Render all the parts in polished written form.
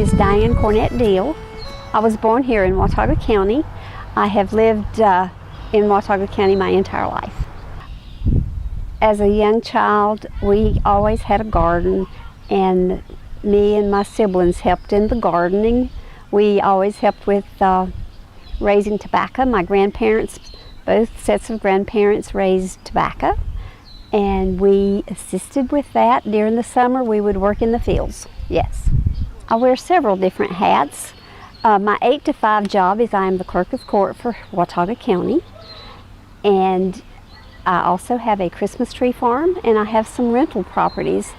is Diane Cornett Deal. I was born here in Watauga County. I have lived in Watauga County my entire life. As a young child, we always had a garden, and me and my siblings helped in the gardening. We always helped with raising tobacco. My grandparents, both sets of grandparents, raised tobacco, and we assisted with that. During the summer, we would work in the fields, yes. I wear several different hats. My 8 to 5 job is I am the clerk of court for Watauga County, and I also have a Christmas tree farm, and I have some rental properties.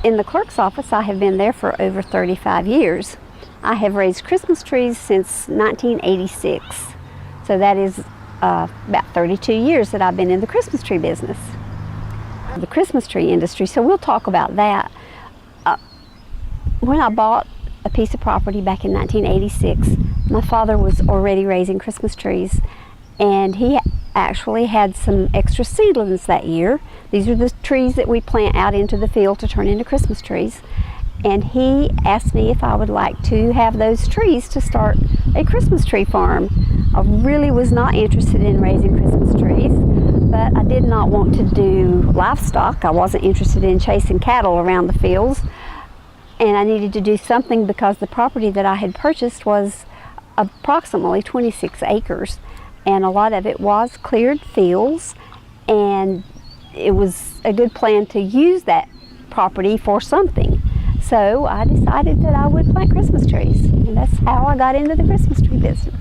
In the clerk's office, I have been there for over 35 years. I have raised Christmas trees since 1986, so that is about 32 years that I've been in the Christmas tree business. The Christmas tree industry, so we'll talk about that. When I bought a piece of property back in 1986, my father was already raising Christmas trees, and he actually had some extra seedlings that year. These are the trees that we plant out into the field to turn into Christmas trees. And he asked me if I would like to have those trees to start a Christmas tree farm. I really was not interested in raising Christmas trees, but I did not want to do livestock. I wasn't interested in chasing cattle around the fields, and I needed to do something because the property that I had purchased was approximately 26 acres, and a lot of it was cleared fields, and it was a good plan to use that property for something. So I decided that I would plant Christmas trees, and that's how I got into the Christmas tree business.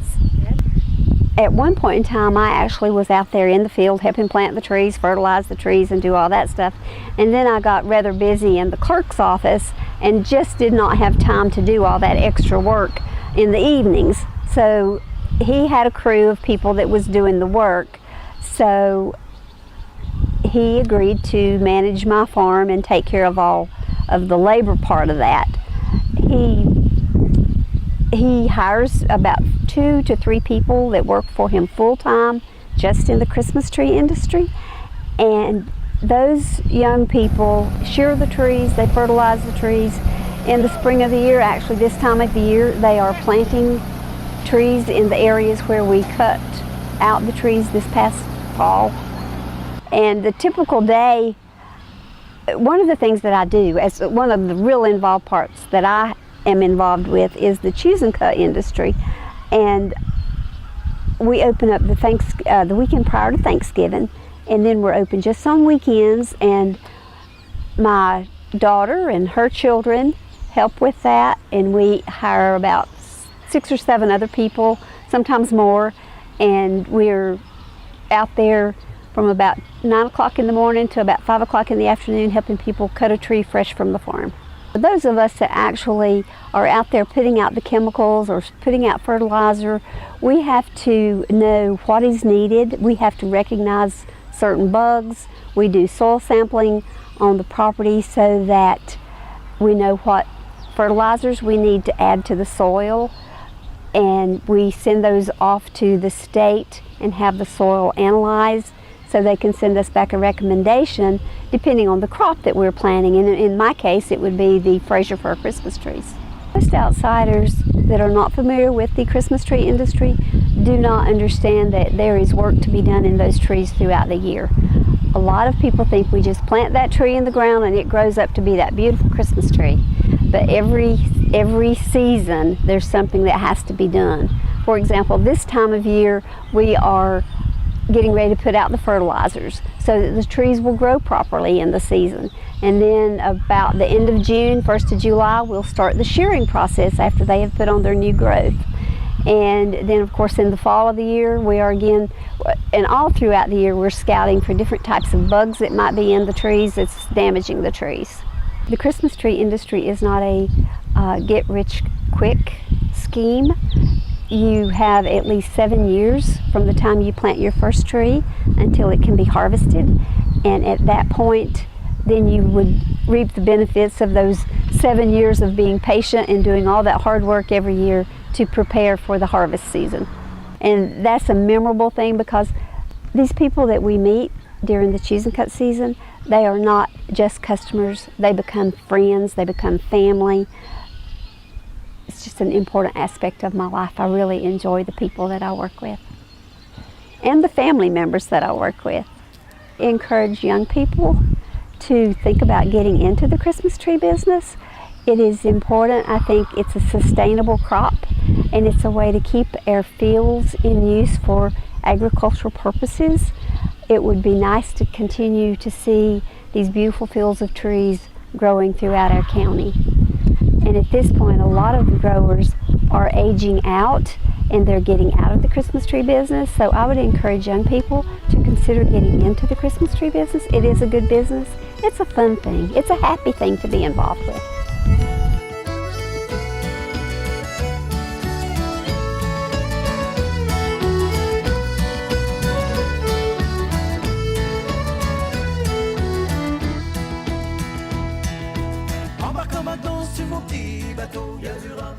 At one point in time, I actually was out there in the field helping plant the trees, fertilize the trees, and do all that stuff. And then I got rather busy in the clerk's office and just did not have time to do all that extra work in the evenings. So he had a crew of people that was doing the work. So he agreed to manage my farm and take care of all of the labor part of that. He hires about 2 to 3 people that work for him full-time just in the Christmas tree industry, and those young people shear the trees, they fertilize the trees. In the spring of the year, actually this time of the year, they are planting trees in the areas where we cut out the trees this past fall. And the typical day, one of the things that I do, as one of the real involved parts that I am involved with, is the choose and cut industry. And we open up the weekend prior to Thanksgiving, and then we're open just on weekends, and my daughter and her children help with that, and we hire about 6 or 7 other people, sometimes more, and we're out there from about 9 o'clock in the morning to about 5 o'clock in the afternoon helping people cut a tree fresh from the farm. For those of us that actually are out there putting out the chemicals or putting out fertilizer, we have to know what is needed. We have to recognize certain bugs. We do soil sampling on the property so that we know what fertilizers we need to add to the soil, and we send those off to the state and have the soil analyzed so they can send us back a recommendation depending on the crop that we're planting. And in my case, it would be the Fraser fir Christmas trees. Most outsiders that are not familiar with the Christmas tree industry do not understand that there is work to be done in those trees throughout the year. A lot of people think we just plant that tree in the ground and it grows up to be that beautiful Christmas tree. But every season there's something that has to be done. For example, this time of year we are getting ready to put out the fertilizers so that the trees will grow properly in the season. And then about the end of June, 1st of July, we'll start the shearing process after they have put on their new growth. And then of course in the fall of the year we are again, and all throughout the year, we're scouting for different types of bugs that might be in the trees that's damaging the trees. The Christmas tree industry is not a get-rich-quick scheme. You have at least 7 years from the time you plant your first tree until it can be harvested, and at that point then you would reap the benefits of those 7 years of being patient and doing all that hard work every year to prepare for the harvest season. And that's a memorable thing because these people that we meet during the choose and cut season, they are not just customers, they become friends, they become family. it's just an important aspect of my life. I really enjoy the people that I work with and the family members that I work with. Encourage young people to think about getting into the Christmas tree business. It is important. I think it's a sustainable crop, and it's a way to keep our fields in use for agricultural purposes. It would be nice to continue to see these beautiful fields of trees growing throughout our county. And at this point, a lot of the growers are aging out and they're getting out of the Christmas tree business. So I would encourage young people to consider getting into the Christmas tree business. It is a good business. It's a fun thing. It's a happy thing to be involved with. Embarque en maintenant sur mon petit bateau, y a du rhum,